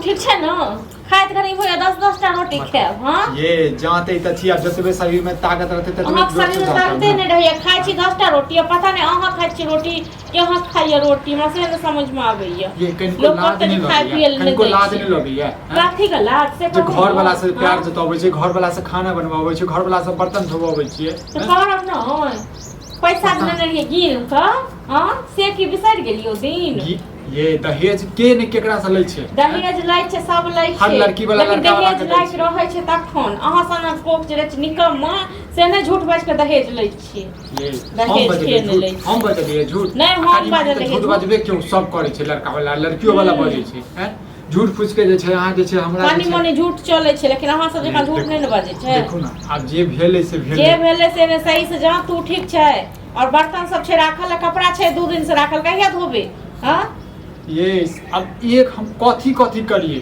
ठीक है ना खाइत घरी भैया 10-10 टा रोटी खाएब हां ये जाते त छिया जतबे शरीर में ताकत रहते ततबे अहाँ शरीर में ताकते नहीं रहैया खाइ छी 10 टा रोटी पता नहीं अहाँ खाइ छी रोटी कि अहाँ खाइए रोटी हमरा से न समझ में आबैया ये कनको लाद नहीं लगैया कनको लाद नहीं लगैया काठी का लाद से जो घर वाला से प्यार जताबै छै घर वाला से खाना बनवाबै छै घर वाला से बर्तन धोवाबै छियै तो करब न पैसा देने रहिए गिन क हां से की बिसर गेलियो दिन ये दहेज के ने केकरा से लै छै दहेज लै छै सब लै छै हर लड़की वाला लड़का वाला दहेज लै छै रहै छै तखन अहाँ सना कोक जे रहै छै निकम से नै झूठ बाज के दहेज लै छियै ये दहेज के नै लै हम बजलिए झूठ नहीं हम बजलिए झूठ बजबे क्यों सब करे छै लड़का वाला लड़कियो वाला बजै छै हैं झूठ फूस के जे छै अहाँ जे छै हमरा पानी मने झूठ चलै छै लेकिन अहाँ सब जका झूठ नै न बाजै छै देखो ना अब जे भेलै से भेलै जे भेलै से ने सही से जा तू ठीक छै और बर्तन सब छै राखल कपड़ा छै 2 दिन से राखल कहिया धोबे हां ये अब एक हम कथी करिए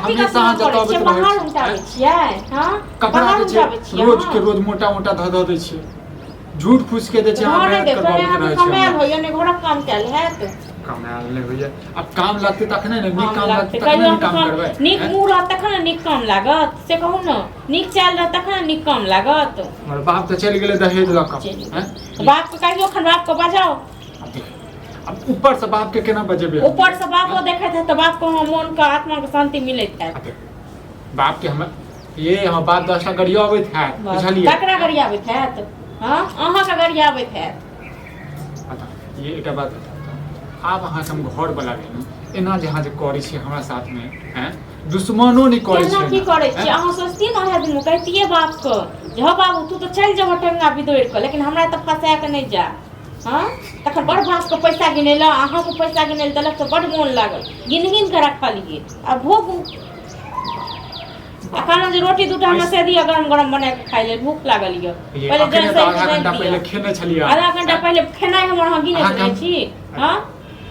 हमेशा अहाँ जताबै रहै बाहर उठाबै छियै हां कपड़ा जे छै रोज के रोज मोटा ध दै छियै झूठ फूस के जे छै अहाँ मेहनत करबाबै रहै छै कमाल होइए ने घरक काम कैल हैत कमाल नै होइए अब काम लगतै तखने ने नीक काम लगतै तखने काम करबै नीक मुंह रहत तखने नीक काम लागत से कहू न नीक चाल रहत तखने नीक काम लागत हमर बाप त चलि गेलै दहेज ल क हैं बाप के कहियो खन बाप के बजाओ अब ऊपर से बाप के केना बजेबे ऊपर से बापो देखैत है त बाप को मन का आत्मा के शांति मिलैत है बाप के हम ये हम बाप 10 टा गरिया आबैत है बुझलिए ककरा गरिया आबैत है हां अहाँ के गरिया आबैत है ये एकटा बात आप अहाँ हम घर वाला भेलु एना जहां जे करै छी हमरा साथ में हैं दुश्मनो नहीं करै छी की करै छी अहाँ सोचती न है दिन कहतिए बाप को जो बाबू तू तो चल जा टंगा बिदोड़ के लेकिन हमरा त फसा के नहीं जा हां तखन बड़ बाप को पैसा गिनेला अहाँ को पैसा गिनेल देलक तो बड़ मोन लागल गिन के रखलिए अब भोग खाना जे रोटी दूटा हमरा से दिया गरम गरम बना के खाइ ले भूख लागल ये पहले आधा घंटा पहले खेने छलिए आधा घंटा पहले खेनाइ हमर हां गिने रहे छी हां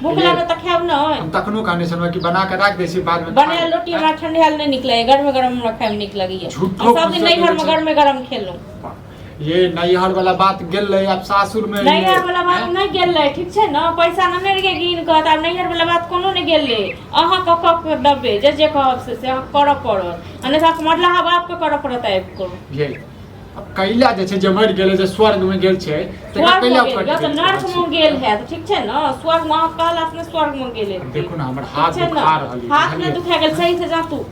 भूख लागत त खाब न हम तखनो कहने छलौ कि बना के राख दै छी बाद में बनायल रोटी हमरा ठंडायल नहीं निकले गरम गरम हमरा खाए में निक लगैया सब दिन नैहर में गरम खेलौ ये नैहर वाला बात गेल रहे अब सासुर में नैहर वाला बात नहीं गेल रहे ठीक छै न पैसा न रे गिन क त नैहर वाला बात कोनो नहीं गेल रहे अहाँ क दबे जे कहब से अहाँ करब पड़त अन्यथा मतलब बाप के करब पड़त आबि को ये अब कैला जे छै जे मर गेले जे स्वर्ग में गेल छै त कैला फट गेल त नरक में गेल है ठीक छै न स्वर्ग में कहला से स्वर्ग में गेले देखो ना हमर हाथ दुखा रहल है हाथ में दुखा गेल सही से जा तू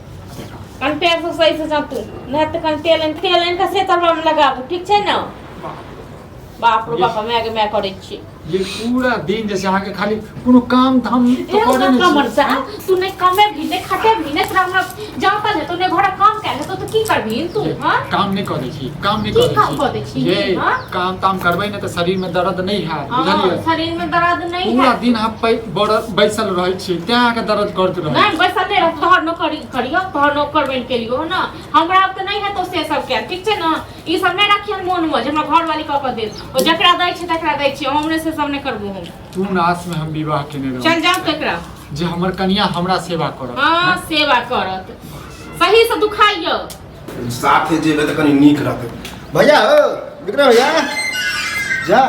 कन पैर से सही से जा तू नहीं त कन तेल का से तरवा में लगाबू ठीक छै न बाप रे बाप मैं करे छी ये पूरा दिन जैसे आके खाली कोनो काम धाम तो करे नहीं कमर से तू नहीं कमे भी नहीं खाते भी नहीं तोरा हमरा जाता है तू ने घर काम कैले तो की करबी तू हां काम नहीं करे छी ये काम करबै न त शरीर में दर्द नहीं है बुझलिए शरीर में दर्द नहीं है पूरा दिन आप बैसल रहै छी त्या के दर्द करत रहै नहीं बैसल नहीं रह तोहर करियो तोहर नौकर बन के लियो ना हमरा अब त नहीं है तो से सब के ठीक छै न ई सब नहीं रखियन मन में जे हमरा घर वाली क दे ओ जकरा दै छै तकरा दै छी हमरे से सब नहीं करबो हम तू नास में हम विवाह केने रह चल जाओ तकरा जे हमर कन्या हमरा सेवा करत हां सेवा करत सही से दुखाइयो साथे जेबे त कनी नीक रहत भैया हो विक्रम भैया जा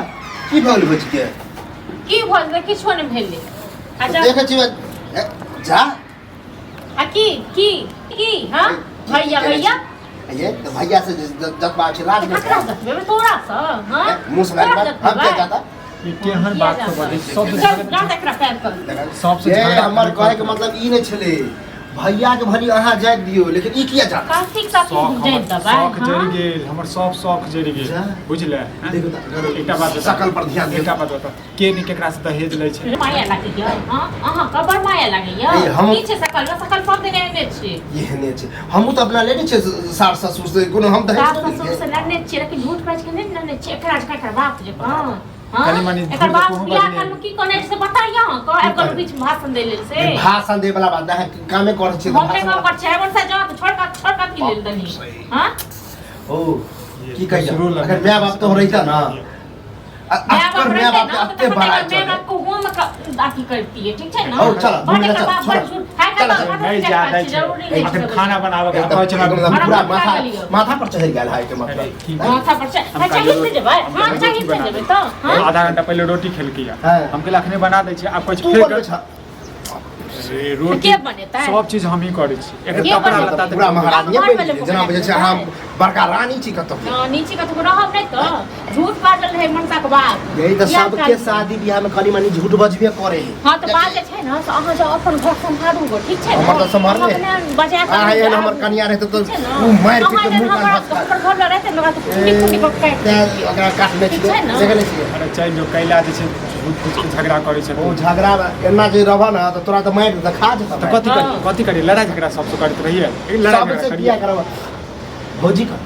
की भल बच के की भल रे किछो नहीं भेले अच्छा देखे छी जा आ की हां भैया ये तो भैया से जतबा छै राज में तोरा से हां मुंह से हम क्या जाता ये केहन बात को बजे सब जा तकरा पैर कर सबसे ये हमर कहे के मतलब ई नहीं छले भैया के भरी अहाँ जाय दियो लेकिन ई किया जाता काफी जाय दबा शौक जरि गेल हमर सब शौक जरि गेल बुझले एकटा बात सकल पर ध्यान दे एकटा बात बता के नि केकरा से दहेज लै छै माया लागैया हां अहाँ कबर माया लागैया की छै सकल सब दिन एने छै एहने छै हमहु त अपना लेने छै सास ससुर से कोनो हम दहेज ससुर से लड़ने छै लेकिन झूठ बाज के नहीं लड़ने छै एकरा बाप जे कनी मनी एकर बाप बियाह कर की कोने से बताइया को एकर बीच भाषण दे लेल से भाषण दे वाला बात है कामे कर छै हम काम कर छै हमर से जा छोड़ का की लेल दनी हां ओ की कहिया अगर माय बाप तो रहता ना आपका माय बाप अपने बड़ा माय बाप को हम आकी करती है ठीक है ना और चल नहीं जा अखन खाना बनावे के कहै छै पूरा माथा पर चढ़ गेल है के मतलब माथा पर चाहिए से जेबै हां चाहिए से जेबै तो हां आधा घंटा पहले रोटी खेलकै हम के अखने बना दै छी आप कुछ फेर रोटी के बनेता है? सब चीज हम ही करै छी एक के कपड़ा बनेता? लत्ता पूरा तक महारानी घर बनि में गेलै लोग जेना बुझै छै बनेता अहाँ है। बड़का रानी छी कतौ नीचे का तो रहब नहीं तो झूठ बाजल रहे मनसा के बात यही तो बियाह सबके काल- शादी बियाह में कनी मनी झूठ बजबे करे हाँ तो बात जे छै ना से अहाँ जो अपन घर संभालू गो ठीक छै हमर तो सम्हारने है। बजा के आ एहन हमर कनिया रहते तो ठीक छै ना? उ मार के अहाँ मुंह एहन कान हमरा फटका घर में रहते ना तो कुटी कुटी को काट ते ओकरा काटने ठीक छियै छै ना? देखै नै छियै अरे चल जो कैला जे छै झूठ फूट के झगड़ा करै छै ओ झगड़ा एना जे रहबा ना तो तोरा तो मार दे खा जेता तो कथी करी लड़ाई झगड़ा सबसे करते रहिए लड़ाई झगड़ा सबसे करिए किया करबा भौजी कर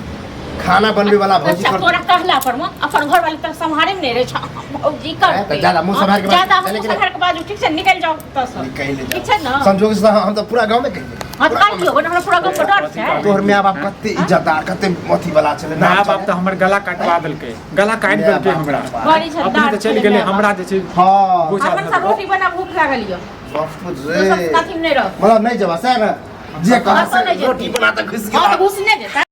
खाना बनबे वाला भौजी अच्छा कर तोरा कहला पर में अपन घर वाले तो संभारे में नहीं रहे छ भौजी कर तो ज्यादा मुंह संभाल के बात- ज्यादा चले मुंह के- संभाल के बाजू ठीक छै निकल जाओ तो सब कहिले ठीक छै ना? संजोग से हम तो पूरा गांव में कहिले हां तो काटियो बन हमरा पूरा गांव के डर छै तोहर माय बाप कते इज्जतदार कते अथी वाला छले माँ बाप तो हमर गला काटवा देलकै गला काटि देलकै हमरा बड़ी अपने झलदार तो चलि गेलै हमरा जे छै हां बुझा अपन सब रोटी बना भूख लागल यो बाप तो रे सब साथी में नहीं रह मतलब नहीं जबा सर जे हाँ, तो कहा नहीं जेतै। रोटी बना के घुस हां गेला तो घुसने जेता